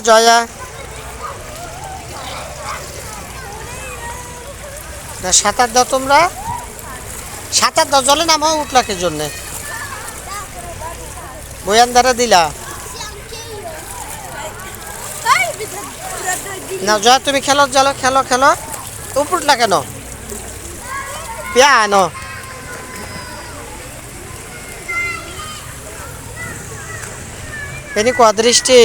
জয়া না সাঁতার দাও তোমরা সাঁতার দাও জলে নামো উঠলাকের জন্যে বয়ান দ্বারা দিলা না জয়া তুমি খেলো জলো খেলো খেলো উপরটা কেন পিয়ানো এনি দৃষ্টি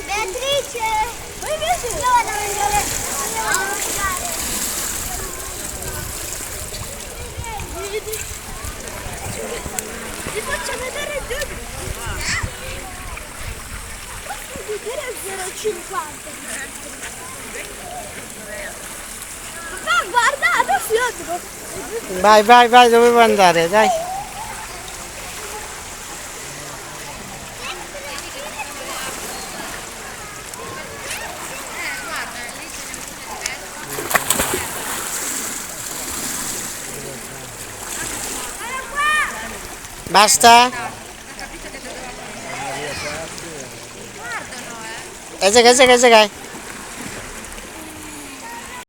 Beatrice, vuoi invece? Io vado a vedere. Ti faccio vedere due. Posso vedere 0,50. Ma guarda, adesso io devo. Vai, dovevo andare, dai. Basta? Esek,